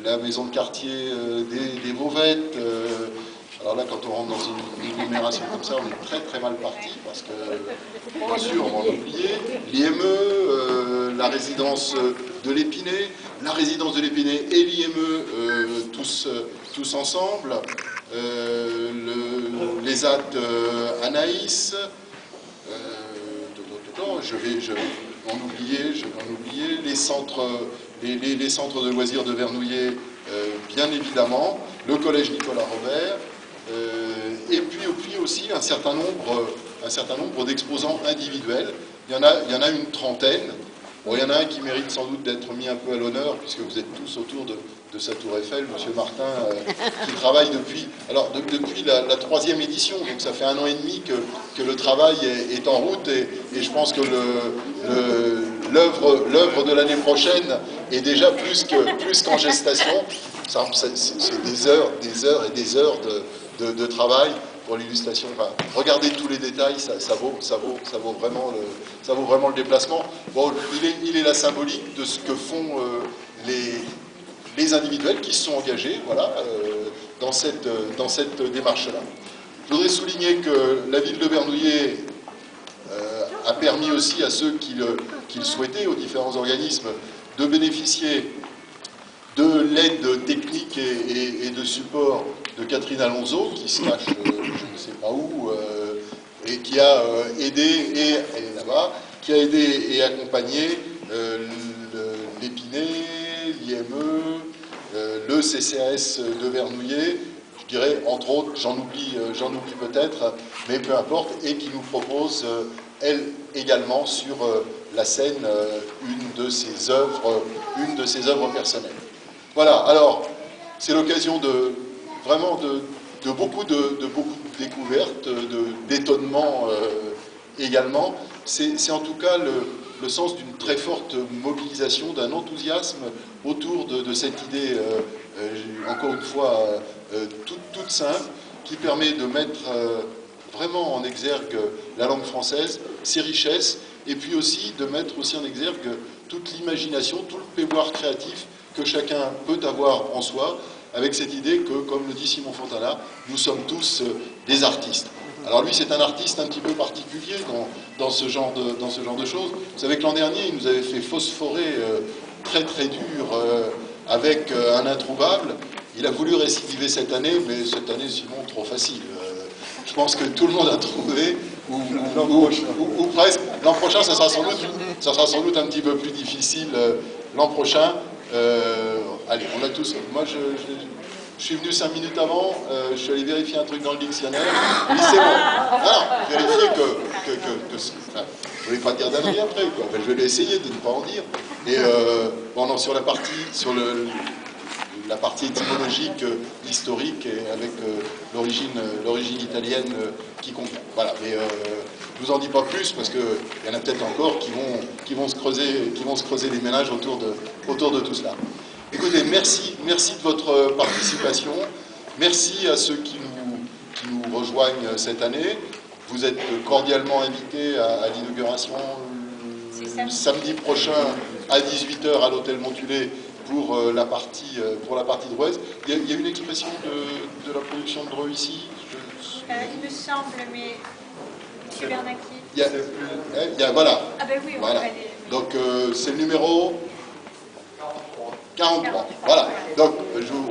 la maison de quartier des Vauvettes. Alors là, quand on rentre dans une énumération comme ça, on est très très mal parti, parce que, bien sûr, on va en oublier. L'IME, la résidence de l'Épinay, la résidence de l'Épinay et l'IME, tous ensemble, les ZAD Anaïs, je vais en oublier, les centres de loisirs de Vernouillet, bien évidemment, le collège Nicolas Robert, et puis aussi un certain nombre d'exposants individuels. Il y en a une trentaine. Bon, il y en a un qui mérite sans doute d'être mis un peu à l'honneur, puisque vous êtes tous autour de sa tour Eiffel, Monsieur Martin, qui travaille depuis la troisième édition, donc ça fait 1 an et demi que le travail est en route, et je pense que l'œuvre de l'année prochaine est déjà plus qu'en gestation. C'est des heures et des heures de travail pour l'illustration. Enfin, regardez tous les détails, ça vaut vraiment le déplacement. Bon, il est la symbolique de ce que font les individuels qui se sont engagés, voilà, dans cette démarche-là. Je voudrais souligner que la ville de Vernouillet a permis aussi à ceux qui le souhaitaient, aux différents organismes, de bénéficier de l'aide technique et de support de Catherine Alonso, qui se cache je ne sais pas où, et qui a aidé, elle est là-bas, qui a aidé et accompagné l'Épinay, l'IME, le CCAS de Vernouillet, je dirais, entre autres, j'en oublie peut-être, mais peu importe, et qui nous propose, elle également, sur la scène, une de ses œuvres personnelles. Voilà, alors, c'est l'occasion vraiment de beaucoup de découvertes, d'étonnements également. C'est en tout cas le sens d'une très forte mobilisation, d'un enthousiasme autour de cette idée, encore une fois, toute simple, qui permet de mettre vraiment en exergue la langue française, ses richesses, et puis aussi de mettre aussi en exergue toute l'imagination, tout le pouvoir créatif que chacun peut avoir en soi, avec cette idée que, comme le dit Simon Fontana, nous sommes tous des artistes. Alors lui, c'est un artiste un petit peu particulier dans ce genre de choses. Vous savez que l'an dernier, il nous avait fait phosphorer très très dur avec un introuvable. Il a voulu récidiver cette année, mais cette année, Simon, trop facile. Je pense que tout le monde a trouvé, ou presque. L'an prochain, ça sera sans doute un petit peu plus difficile. L'an prochain, allez, on a tous... Moi, je suis venu 5 minutes avant, je suis allé vérifier un truc dans le dictionnaire, il dit c'est bon. Alors, vérifier enfin, je ne vais pas dire d'annerie après, quoi. Enfin, je vais essayer de ne pas en dire. Et pendant sur la partie étymologique, historique, et avec l'origine italienne qui convient. Voilà, mais je ne vous en dis pas plus, parce qu'il y en a peut-être encore qui vont se creuser les ménages autour de tout cela. Écoutez, merci de votre participation. Merci à ceux qui nous rejoignent cette année. Vous êtes cordialement invités à l'inauguration samedi prochain à 18 h à l'hôtel Montulé pour la partie de Dreux. Il y a une expression de la production de Dreux ici. Il me semble, mais M. Bernacchi. Voilà. Ah ben oui, voilà. Donc c'est le numéro 43. Voilà.